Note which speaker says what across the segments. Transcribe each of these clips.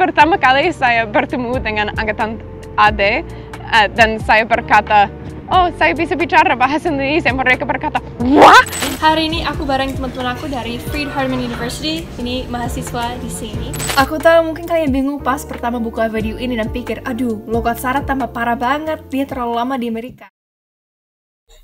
Speaker 1: pertama kali saya bertemu dengan angkatan AD dan saya berkata, oh, saya bisa bicara bahasa Indonesia. Mereka berkata, wah!
Speaker 2: Hari ini aku bareng teman-teman aku dari Freed Harmony University. Ini mahasiswa di sini. Aku tahu mungkin kalian bingung pas pertama buka video ini dan pikir, aduh, logat Sarah tambah parah banget. Dia terlalu lama di Amerika.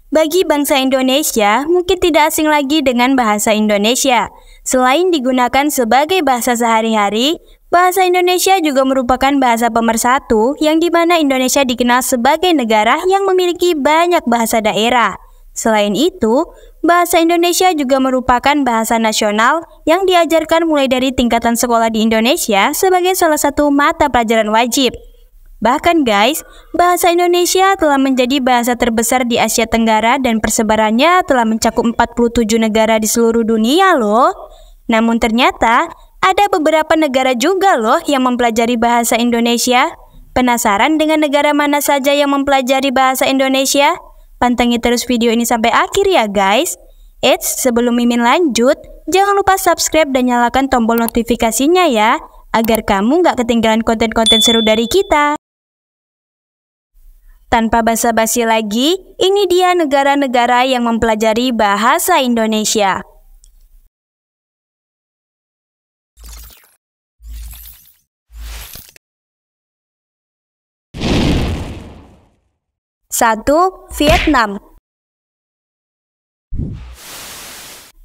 Speaker 3: Bagi bangsa Indonesia, mungkin tidak asing lagi dengan bahasa Indonesia. Selain digunakan sebagai bahasa sehari-hari, bahasa Indonesia juga merupakan bahasa pemersatu yang dimana Indonesia dikenal sebagai negara yang memiliki banyak bahasa daerah. Selain itu, bahasa Indonesia juga merupakan bahasa nasional yang diajarkan mulai dari tingkatan sekolah di Indonesia sebagai salah satu mata pelajaran wajib. Bahkan guys, bahasa Indonesia telah menjadi bahasa terbesar di Asia Tenggara dan persebarannya telah mencakup 47 negara di seluruh dunia loh. Namun ternyata, ada beberapa negara juga loh yang mempelajari bahasa Indonesia. Penasaran dengan negara mana saja yang mempelajari bahasa Indonesia? Pantengin terus video ini sampai akhir ya guys. Eits, sebelum Mimin lanjut, jangan lupa subscribe dan nyalakan tombol notifikasinya ya, agar kamu nggak ketinggalan konten-konten seru dari kita. Tanpa basa-basi lagi, ini dia negara-negara yang mempelajari bahasa Indonesia. Satu, Vietnam.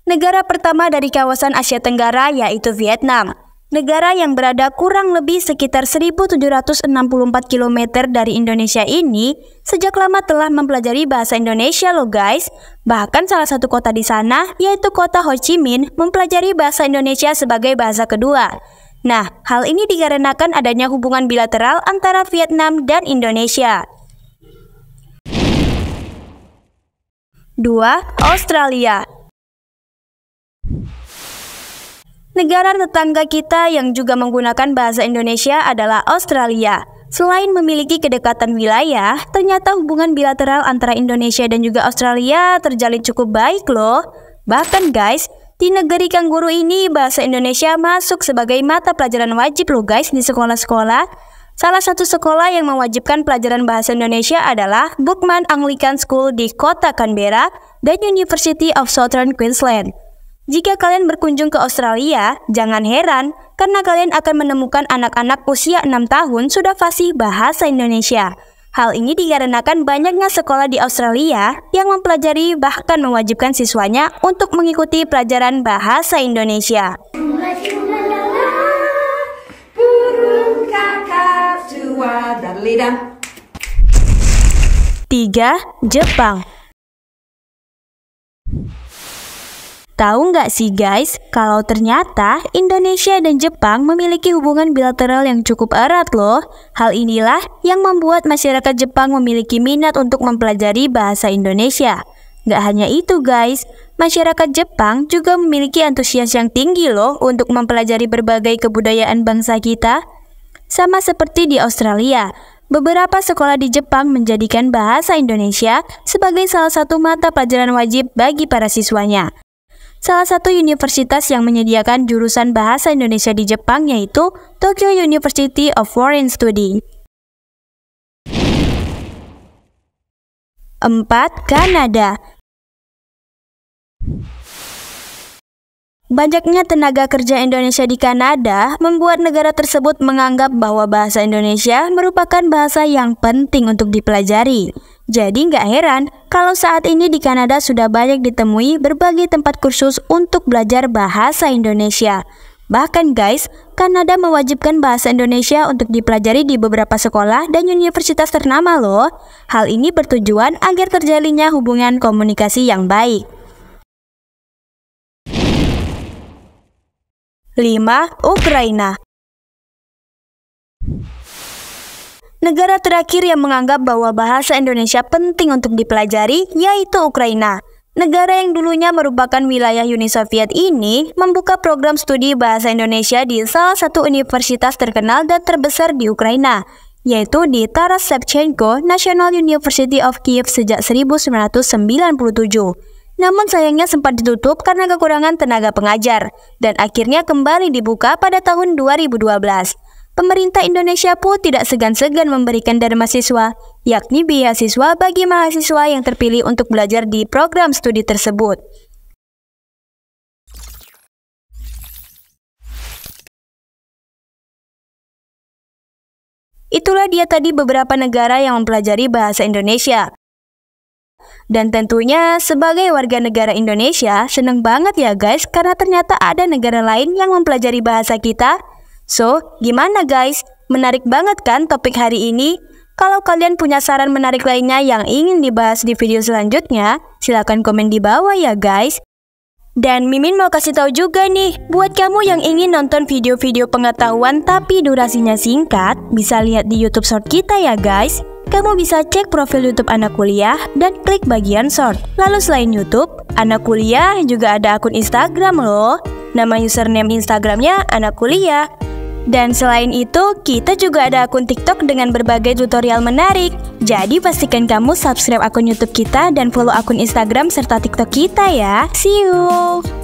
Speaker 3: Negara pertama dari kawasan Asia Tenggara yaitu Vietnam. Negara yang berada kurang lebih sekitar 1764 km dari Indonesia ini sejak lama telah mempelajari bahasa Indonesia loh guys. Bahkan salah satu kota di sana yaitu kota Ho Chi Minh mempelajari bahasa Indonesia sebagai bahasa kedua. Nah, hal ini dikarenakan adanya hubungan bilateral antara Vietnam dan Indonesia. 2. Australia. Negara tetangga kita yang juga menggunakan bahasa Indonesia adalah Australia. Selain memiliki kedekatan wilayah, ternyata hubungan bilateral antara Indonesia dan juga Australia terjalin cukup baik loh. Bahkan guys, di negeri kanguru ini bahasa Indonesia masuk sebagai mata pelajaran wajib loh guys di sekolah-sekolah. Salah satu sekolah yang mewajibkan pelajaran bahasa Indonesia adalah Bookman Anglican School di kota Canberra dan University of Southern Queensland. Jika kalian berkunjung ke Australia, jangan heran karena kalian akan menemukan anak-anak usia 6 tahun sudah fasih bahasa Indonesia. Hal ini dikarenakan banyaknya sekolah di Australia yang mempelajari bahkan mewajibkan siswanya untuk mengikuti pelajaran bahasa Indonesia. Tiga, Jepang. Tahu nggak sih guys, kalau ternyata Indonesia dan Jepang memiliki hubungan bilateral yang cukup erat loh. Hal inilah yang membuat masyarakat Jepang memiliki minat untuk mempelajari bahasa Indonesia. Nggak hanya itu guys, masyarakat Jepang juga memiliki antusias yang tinggi loh untuk mempelajari berbagai kebudayaan bangsa kita. Sama seperti di Australia, beberapa sekolah di Jepang menjadikan bahasa Indonesia sebagai salah satu mata pelajaran wajib bagi para siswanya. Salah satu universitas yang menyediakan jurusan bahasa Indonesia di Jepang yaitu Tokyo University of Foreign Study. 4. Kanada. Banyaknya tenaga kerja Indonesia di Kanada membuat negara tersebut menganggap bahwa bahasa Indonesia merupakan bahasa yang penting untuk dipelajari. Jadi nggak heran kalau saat ini di Kanada sudah banyak ditemui berbagai tempat kursus untuk belajar bahasa Indonesia. Bahkan guys, Kanada mewajibkan bahasa Indonesia untuk dipelajari di beberapa sekolah dan universitas ternama loh. Hal ini bertujuan agar terjalinnya hubungan komunikasi yang baik. 5. Ukraina. Negara terakhir yang menganggap bahwa bahasa Indonesia penting untuk dipelajari yaitu Ukraina. Negara yang dulunya merupakan wilayah Uni Soviet ini membuka program studi bahasa Indonesia di salah satu universitas terkenal dan terbesar di Ukraina, yaitu di Taras Shevchenko National University of Kiev sejak 1997. Namun sayangnya sempat ditutup karena kekurangan tenaga pengajar, dan akhirnya kembali dibuka pada tahun 2012. pemerintah Indonesia pun tidak segan-segan memberikan dana mahasiswa, yakni beasiswa bagi mahasiswa yang terpilih untuk belajar di program studi tersebut. Itulah dia tadi beberapa negara yang mempelajari bahasa Indonesia. Dan tentunya sebagai warga negara Indonesia, seneng banget ya guys karena ternyata ada negara lain yang mempelajari bahasa kita. So, gimana guys? Menarik banget kan topik hari ini? Kalau kalian punya saran menarik lainnya yang ingin dibahas di video selanjutnya, silahkan komen di bawah ya guys. Dan Mimin mau kasih tahu juga nih, buat kamu yang ingin nonton video-video pengetahuan tapi durasinya singkat, bisa lihat di YouTube Short kita ya guys. Kamu bisa cek profil YouTube Anak Kuliah dan klik bagian Short. Lalu selain YouTube, Anak Kuliah juga ada akun Instagram loh. Nama username Instagramnya Anak Kuliah. Dan selain itu, kita juga ada akun TikTok dengan berbagai tutorial menarik. Jadi pastikan kamu subscribe akun YouTube kita dan follow akun Instagram serta TikTok kita ya. See you!